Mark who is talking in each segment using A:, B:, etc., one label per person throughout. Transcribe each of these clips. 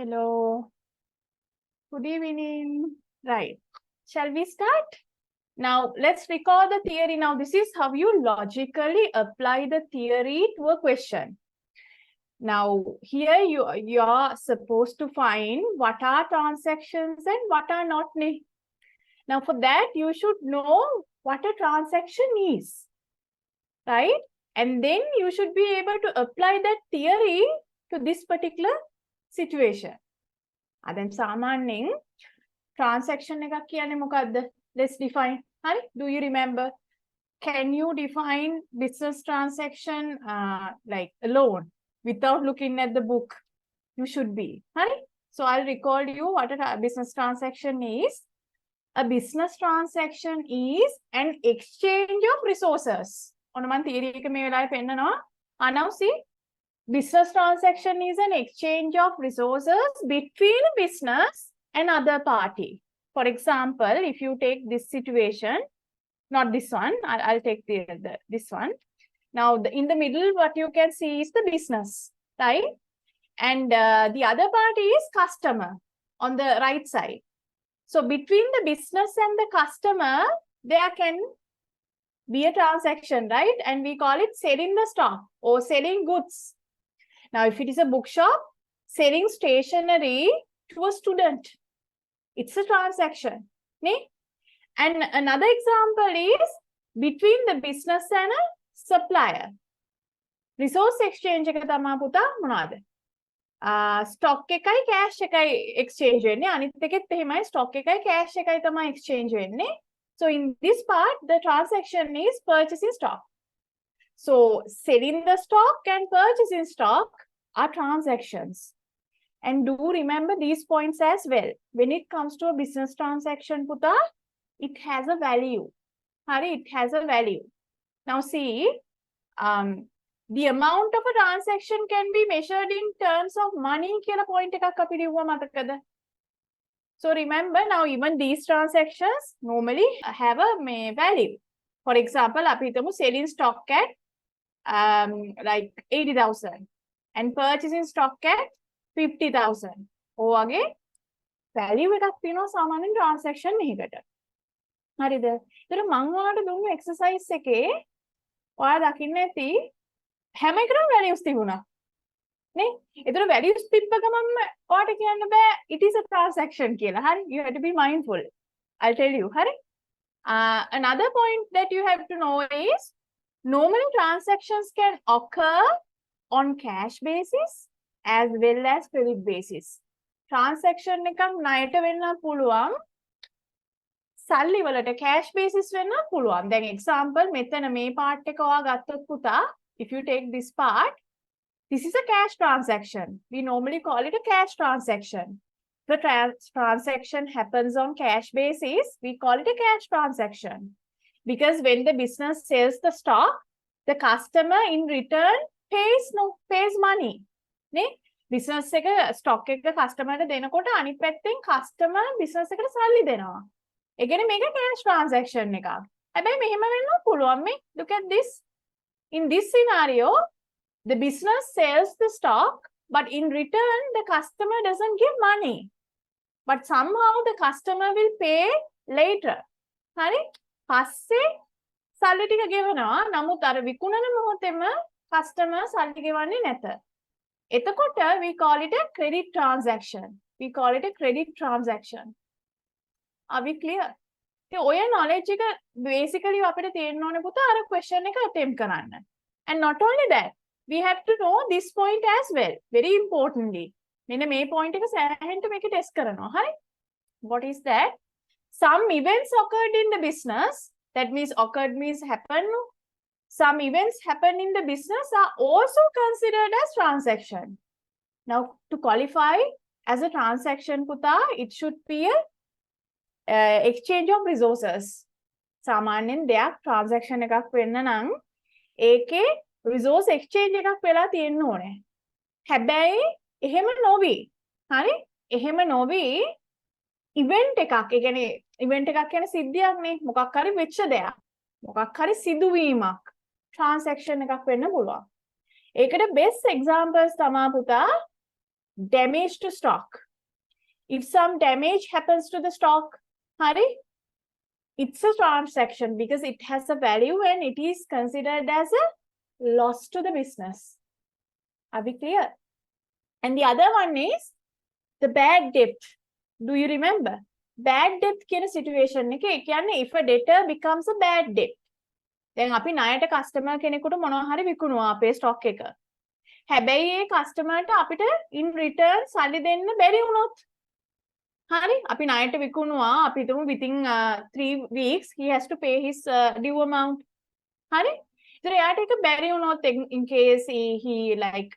A: Hello. Good evening. Right. Shall we start? Now, let's recall the theory. Now, this is how you logically apply the theory to a question. Now, here you are supposed to find what are transactions and what are not. Now, for that, you should know what a transaction is. Right? And then you should be able to apply that theory to this particular situation. දැන් සාමාන්‍යයෙන් transaction එකක් කියන්නේ මොකද්ද? Let's define. හරි? Do you remember? Can you define business transaction like alone without looking at the book? You should be. Hurry. So I'll recall you what a business transaction is. A business transaction is an exchange of resources. On one theory එක මේ වෙලාවේ පෙන්නනවා. now see, business transaction is an exchange of resources between business and other party. For example, if you take this situation, not this one, I'll take this one. Now, in the middle, what you can see is the business, right? And the other party is customer on the right side. So, between the business and the customer, there can be a transaction, right? And we call it selling the stock or selling goods. Now, if it is a bookshop, selling stationery to a student, it's a transaction. And another example is between the business and a supplier. Resource exchange එක තමයි පුතා මොනවාද? stock එකයි cash එකයි exchange වෙන්නේ. අනිත් එකෙත් එහෙමයි stock එකයි cash එකයි තමයි exchange වෙන්නේ. So in this part, the transaction is purchasing stock. So selling the stock and purchasing stock are transactions. And do remember these points as well. When it comes to a business transaction, puta, it has a value. Hari, it has a value. Now see, the amount of a transaction can be measured in terms of money. Point so remember, now even these transactions normally have a value. For example, apitamu selling stock at like 80,000 and purchasing stock at 50,000. ඔයගේ value එකක් තියෙනවා සාමාන්‍යයෙන් transaction එකකට. හරිද? ඒතර මම ඔයාලට දුන්නු exercise එකේ ඔයා දකින්න ඇති හැම එකටම values තිබුණා. නේ? ඒතර values තිබ්බ ගමන්ම ඔයාට කියන්න බෑ it is a transaction කියලා. හරි? You have to be mindful. I'll tell you. හරි? Another point that you have to know is normally transactions can occur on cash basis as well as credit basis. Transaction එකක් ණයට වෙන්න පුළුවන්. සල්ලි වලට cash basis වෙන්න පුළුවන්. දැන් example මෙතන මේ part එක ඔයා ගත්තොත් පුතා, if you take this part, this is a cash transaction. We normally call it a cash transaction. The transaction happens on cash basis, we call it a cash transaction. Because when the business sells the stock, the customer in return pays money. නේ business එක stock එක customer ට දෙනකොට අනිත් පැත්තෙන් customer business එකට සල්ලි දෙනවා. ඒ කියන්නේ මේක cash transaction එකක්. හැබැයි මෙහෙම වෙන්න පුළුවන් මේ. Look at this. In this scenario, the business sells the stock, but in return the customer doesn't give money. But somehow the customer will pay later. හරි? පස්සේ සල්ලි ටික ගෙවනවා. නමුත් අර විකුණන මොහොතේම customer සල්ලි ගෙවන්නේ නැත. එතකොට we call it a credit transaction. We call it a credit transaction. Are we clear? ඒ ඔය knowledge එක basically අපිට තේරෙන්න ඕනේ පුතා අර question එක attempt කරන්න. And not only that, we have to know this point as well. Very importantly. මෙන්න මේ point එක සෑහෙන්න මේක test කරනවා. හරි? What is that? Some events occurred in the business. That means occurred means happen. Some events happen in the business are also considered as transaction. Now, to qualify as a transaction, puta, it should be a exchange of resources. සාමාන්‍යයෙන් දෙයක් transaction එකක් වෙන්න නම් ඒකේ resource exchange එකක් වෙලා තියෙන්න ඕනේ. හැබැයි එහෙම නොවි. හරි? එහෙම නොවි event එකක්. ඒ කියන්නේ event එකක් කියන්නේ සිද්ධියක් නේ. මොකක් හරි වෙච්ච දෙයක්. මොකක් හරි සිදුවීමක්. transaction එකක් වෙන්න පුළුවන්. ඒකට best examples තමයි පුතා damage to stock. If some damage happens to the stock, hari, it's a transaction because it has a value and it is considered as a loss to the business. Are we clear? And the other one is the bad debt. Do you remember? Bad debt කියන situation එක කියන්නේ if a debtor becomes a bad debt. දැන් අපි ණයට customer කෙනෙකුට මොනවා හරි විකුණුවා අපේ stock එක. හැබැයි ඒ customer ට අපිට in return සල්ලි දෙන්න බැරි වුණොත් හරි අපි ණයට විකුණුවා අපි හිතමු within 3 weeks he has to pay his due amount. හරි? ඉතින් එයාට ඒක බැරි වුණොත් in case he like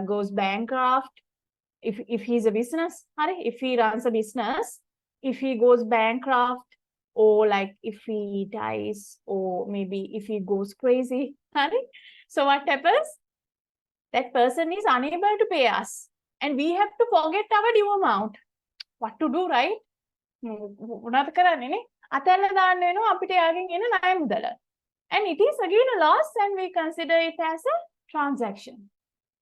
A: goes bankrupt, if he's a business, if he runs a business, if he goes bankrupt, or like if he dies, or maybe if he goes crazy, so what happens? That person is unable to pay us and we have to forget our due amount. What to do, right? මොනවද කරන්නේ නේ? අතල්ලා දාන්න වෙනවා අපිට යාගෙන් එන ණය මුදල. And it is again a loss and we consider it as a transaction.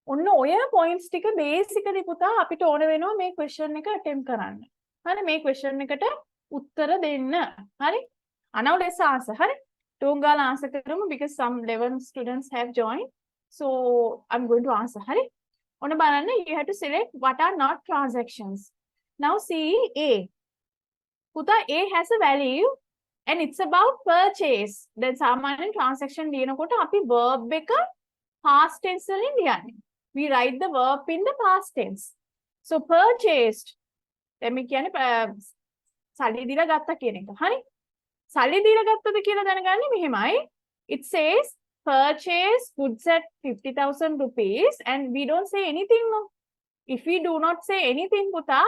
A: ඔන්න ඔය points ටික basically පුතා අපිට ඕන වෙනවා මේ question එක attempt කරන්න. හරි මේ question එකට උත්තර දෙන්න. හරි? Now let's answer. හරි? ටෝංගාල answer කරමු because some 11 students have joined. So I'm going to answer. හරි? ඔන්න බලන්න you have to select what are not transactions. Now see A. පුතා A has a value and it's about purchase. දැන් සාමාන්‍යයෙන් transaction ලියනකොට අපි verb එක past tense වලින් ලියන්නේ. We write the verb in the past tense. So purchased. දැන් මේ කියන්නේ සල්ලි දීලා ගත්තා කියන එක. හරි? සල්ලි දීලා ගත්තද කියලා දැනගන්නේ මෙහෙමයි. It says purchase goods at 50,000 rupees and we don't say anything. No. If we do not say anything, puta,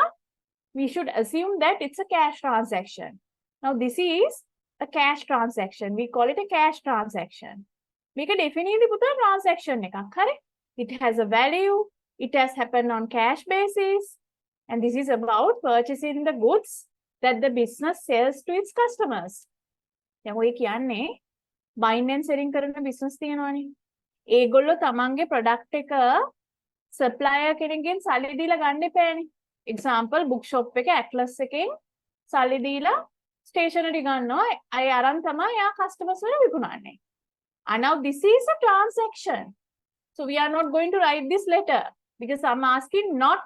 A: we should assume that it's a cash transaction. Now this is a cash transaction. We call it a cash transaction. Make a definitely puta transaction එකක්. හරි? It has a value. It has happened on cash basis. And this is about purchasing the goods that the business sells to its customers. දැන් ඔය කියන්නේ buying and selling කරන business තියෙනවනේ. ඒගොල්ලෝ තමන්ගේ product එක supplier කෙනෙක්ගෙන් සල්ලි දීලා ගන්න එපානේ. Example bookshop එක Atlas එකෙන් සල්ලි දීලා stationery ගන්නවා. අය අරන් තමයි යා customers වල විකුණන්නේ. And now this is a transaction. So we are not going to write this letter because I'm asking not,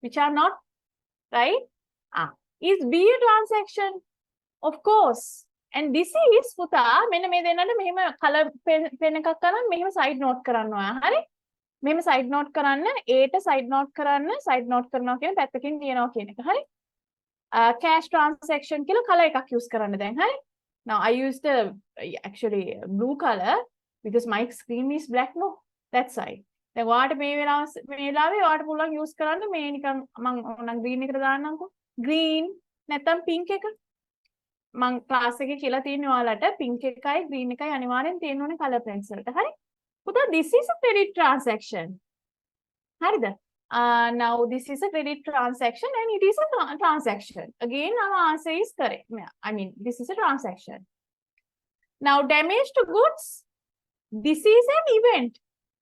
A: which are not, right? Is B a transaction? Of course. And this is පුතා මෙන්න මේ දෙන්නට මෙහෙම color pen එකක් කරන් මෙහෙම side note කරන්න ඔයා. හරි? මෙහෙම side note කරන්න A ට side note කරන්න side note කරනවා කියන පැත්තකින් තියනවා කියන එක. හරි? Cash transaction කියලා color එකක් use කරන්න දැන්. හරි? Now I used actually blue color because my screen is black. No, that's why. දැන් ඔයාට මේ වෙලාවේ ඔයාට පුළුවන් use කරන්න මේ නිකන් මම green එකට දාන්නම්කෝ. Green නැත්නම් pink එක. මම class එකේ කියලා තියෙනවා ඔයාලට pink එකයි green එකයි අනිවාර්යෙන් තියෙන්න ඕනේ color pens වලට. හරි? පුතා this is a credit transaction. හරිද? Now this is a credit transaction and it is a transaction. Again our answer is correct. I mean this is a transaction. Now damage to goods. This is an event.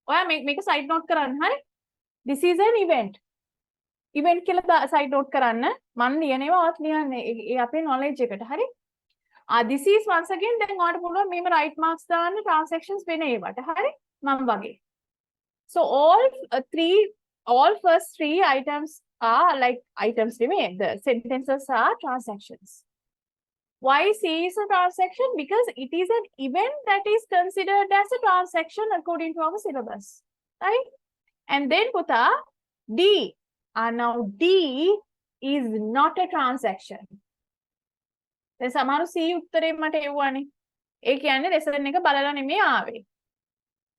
A: ඔයා මේක side note කරන්න. හරි? This is an event. Event කියලා side note කරන්න. මම ලියනවා ඔයත් ලියන්න. ඒ අපේ knowledge එකට. හරි? This is once again then ඔයාට පුළුවන් මේව right marks දාන්න transactions වෙන ඒවට. හරි? මම වගේ. So all first three items are like items remain. The sentences are transactions. Why C is a transaction? Because it is an event that is considered as a transaction according to our syllabus. Right? And then puta D. Now D is not a transaction. දැන් සමහරු C උත්තරේ මට එවුවානේ. ඒ කියන්නේ lesson එක බලලා නෙමෙයි ආවේ.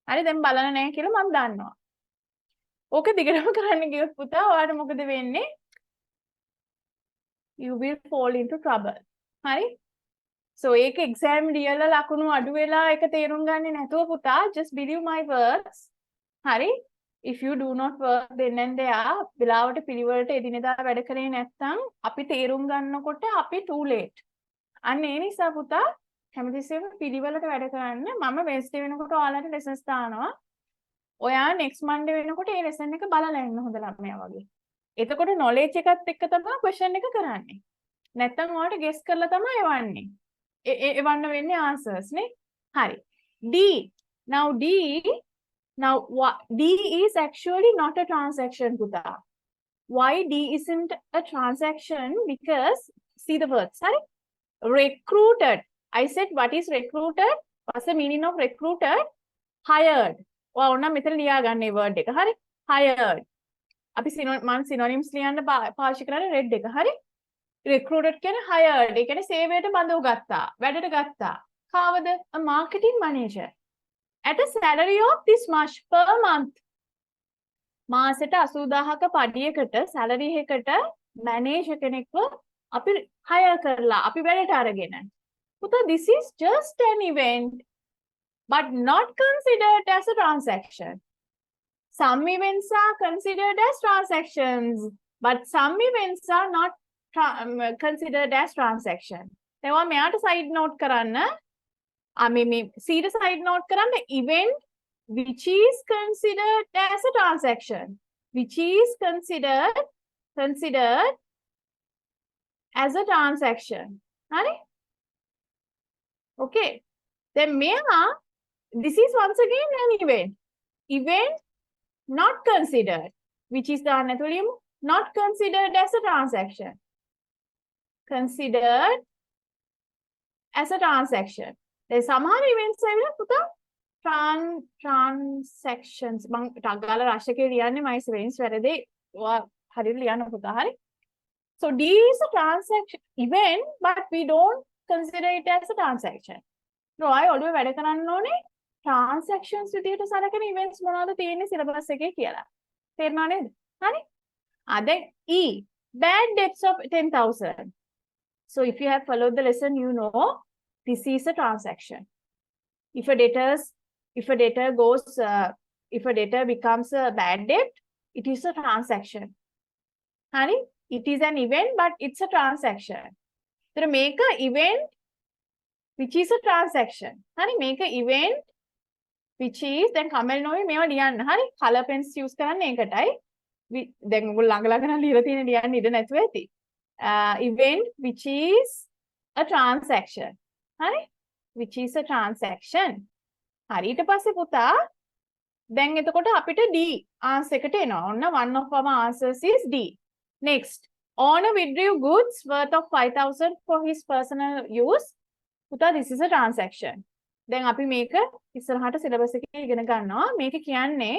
A: හරි දැන් බලලා නැහැ කියලා මම දන්නවා. ඕක දිගටම කරන්න ගියොත් පුතා ඔයාලට මොකද වෙන්නේ? You will fall into trouble. හරි? So ඒක exam ලියලා ලකුණු අඩු වෙලා ඒක තේරුම් ගන්නේ නැතුව පුතා just believe my words. හරි? If you do not work then and there වෙලාවට පිළිවෙලට එදිනෙදා වැඩ කරේ නැත්නම් අපි තේරුම් ගන්නකොට අපි too late. අන්න ඒ නිසා පුතා හැමතිස්සෙම පිළිවෙලට වැඩ කරන්න. මම Wednesday වෙනකොට ඔයාලට lessons දානවා. ඔයා next Monday වෙනකොට ඒ lesson එක බලලා ඉන්න හොඳ ළමයා වගේ. එතකොට knowledge එකත් එක්ක තමයි question එක කරන්නේ. නැත්තම් ඔයාලට guess කරලා තමයි එවන්නේ. එවන්න වෙන්නේ answers නේ. හරි. D. Now D is actually not a transaction පුතා. Why D isn't a transaction? Because see the words, sorry. Recruited. I said what is recruited? What's the meaning of recruited? Hired. ඔයා ඕන මෙතන ලියා ගන්න මේ word එක. හරි? Hired. අපි මම synonyms ලියන්න පාවිච්චි කරන්නේ red එක. හරි? Recruited කියන්නේ hired. ඒ කියන්නේ සේවයට බඳව ගත්තා. වැඩට ගත්තා. කාවද? A marketing manager. At a salary of this much per month. මාසෙට 80000ක පඩියකට salary එකකට manager කෙනෙක්ව අපි hire කරලා අපි වැඩට අරගෙන. පුතා this is just an event but not considered as a transaction. Some events are considered as transactions but some events are not considered as transaction. දැන් මෙයාට side note කරන්න මේ සීට side note කරන්න event which is considered as a transaction, which is considered as a transaction. Right? Okay. Then this is once again an event not considered, which is the anatolium not considered as a transaction, considered as a transaction. There are some events transactions. මම ටග්ගාලා රාශියක ලියන්නේ මයිස් වෙන්ස් වැරදි. ඔයා හරියට ලියන්න පුතා. හරි? So D is a transaction event but we don't consider it as a transaction. ඔයා ඔළුවේ වැඩ කරන්න ඕනේ transactions විදිහට සලකන events මොනවද තියෙන්නේ syllabus එකේ කියලා. තේරුණා නේද? හරි? then E, bad debts of 10,000. So if you have followed the lesson, you know this is a transaction. If a debtor becomes a bad debt, it is a transaction. Honey, it is an event, but it's a transaction. So make an event which is a transaction. Honey, make an event which is then kamel no මේවා ලියන්න. හරි? color pens use කරන්න ඒකටයි. දැන් ඔයගොල්ලෝ ළඟ ළඟ නම් ලියලා තියෙන ලියන්න ඉඩ නැතුව ඇති. Event which is a transaction. හරි? Which is a transaction. හරි ඊට පස්සේ පුතා දැන් එතකොට අපිට D answer එකට එනවා. ඔන්න one of our answers is D. Next, owner withdrew goods worth of 5,000 for his personal use. පුතා this is a transaction. දැන් අපි මේක ඉස්සරහට syllabus එකේ ඉගෙන ගන්නවා. මේක කියන්නේ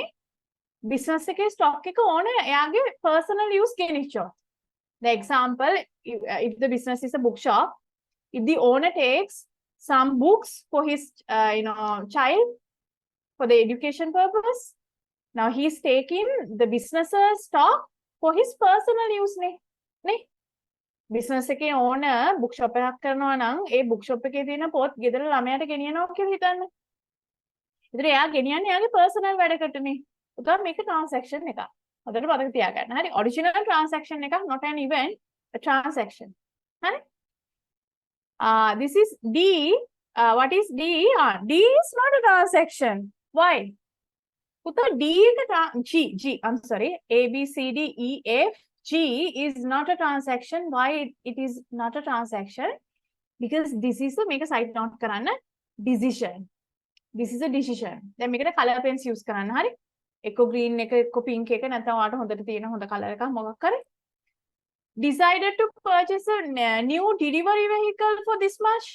A: business එකේ stock එක owner එයාගේ personal use ගෙනිච්චොත්. The example, if the business is a bookshop, if the owner takes some books for his child for the education purpose, now he is taking the business's stock for his personal use ne business එකේ owner bookshop එකක් කරනවා නම් ඒ bookshop එකේ තියෙන පොත් ගෙදර ළමයාට ගෙනියනවා කියලා හිතන්න. ඒතර එයා ගෙනියන්නේ එයාගේ personal වැඩකටනේ. උදා මේක transaction එකක්. හොඳට මතක තියාගන්න. හරි? original transaction එකක්, not an event, a transaction. හරි? This is D. What is D? D is not a transaction. Why? Puta D G. I'm sorry. A, B, C, D, E, F, G is not a transaction. Why it is not a transaction? Because this is make a side note karanna decision. This is a decision. Then make a color pens use karanna. Hari? Ekko green එක ekko pink එක නැත්නම් ඔයාලට හොඳට තියෙන හොඳ colour එකක් මොකක් කරේ decided to purchase a new delivery vehicle for this much.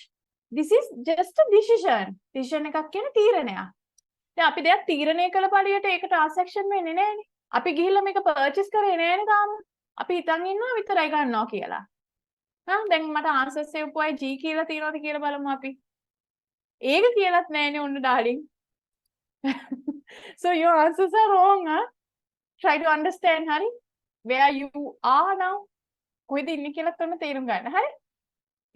A: This is just a decision. Decision එකක් කියන්නේ තීරණයක්. දැන් අපි දෙයක් තීරණය කළ පළියට ඒක transaction වෙන්නේ නැහැනේ. අපි ගිහිල්ලා මේක purchase කරේ නැහැනේ තාම. අපි හිතන් ඉන්නවා විතරයි ගන්නවා කියලා. දැන් මට answers එව්වයි G කියලා තියෙනවද කියලා බලමු අපි. ඒක කියලාත් නැහැනේ ඔන්න darling. So your answers are wrong. Try to understand, honey, where you are now. කොහෙද ඉන්නේ කියලා තමයි තේරුම් ගන්න. හරි?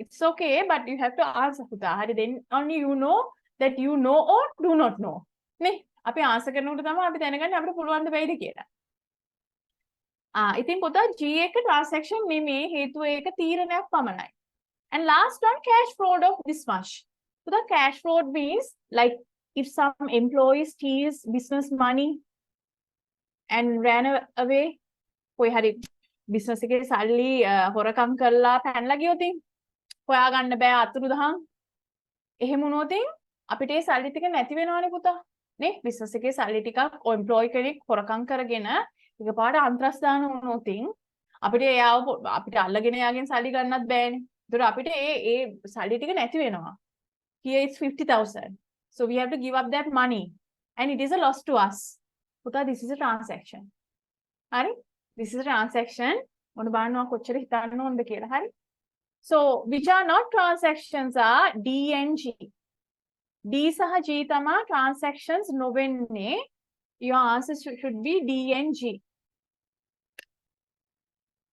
A: It's okay, but you have to answer පුතා. හරි? Then only you know that you know or do not know. නේ? අපි answer කරනකොට තමයි අපි දැනගන්නේ අපිට පුළුවන් ද බැයිද කියලා. ඉතින් පුතා G එක transaction නෙමේ හේතුව ඒක තීරණයක් පමණයි. And last one, cash fraud of this much. පුතා cash fraud means like if some employee steals business money and ran away, කොයි හරි business එකේ සල්ලි හොරකම් කරලා පැනලා ගියොත් හොයාගන්න බෑ අතුරුදහන්. එහෙම වුණොත් අපිට ඒ සල්ලි ටික නැති වෙනවනේ පුතා. නේ business එකේ සල්ලි ටිකක් employee කෙනෙක් හොරකම් කරගෙන එකපාරට අන්තරස් දාන වුණොත් අපිට එයාව අපිට අල්ලගෙන යාගෙන් සල්ලි ගන්නත් බෑනේ. ඒතර අපිට ඒ සල්ලි ටික නැති වෙනවා. Here it's 50,000. So we have to give up that money and it is a loss to us. පුතා this is a transaction. හරි? This is a transaction. මොන බලනවා කොච්චර හිතන්න ඕනද කියලා. හරි? So which are not transactions are D and G. D සහ G තමයි transactions නොවෙන්නේ. Your answer should be D and G.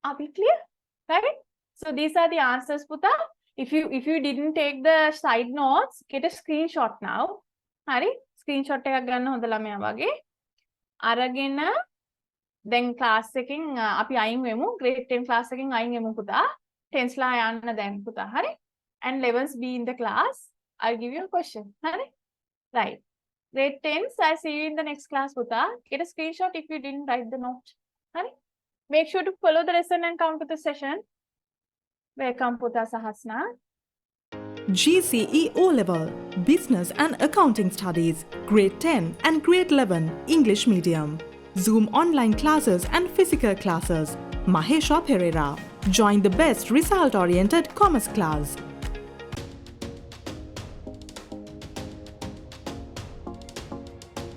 A: Are we clear? Right? So these are the answers, Puta. If you didn't take the side notes, get a screenshot now. Hari? Screenshot එකක් ගන්න හොඳ ළමයා වගේ. අරගෙන දැන් class එකකින් අපි අයින් වෙමු. grade 10 class එකකින් අයින් වෙමු පුතා. 10th ලා යන්න දැන් පුතා. හරි? And 11th be in the class. I'll give you a question. Hari? Right. Grade 10th, I'll see you in the next class, puta. Get a screenshot if you didn't write the note. Hari? Make sure to follow the lesson and come to the session. Welcome, puta Sahasna.
B: GCE O-Level, Business and Accounting Studies, Grade 10 and Grade 11, English Medium. Zoom online classes and physical classes. Mahesha Perera. Join the best result-oriented commerce class.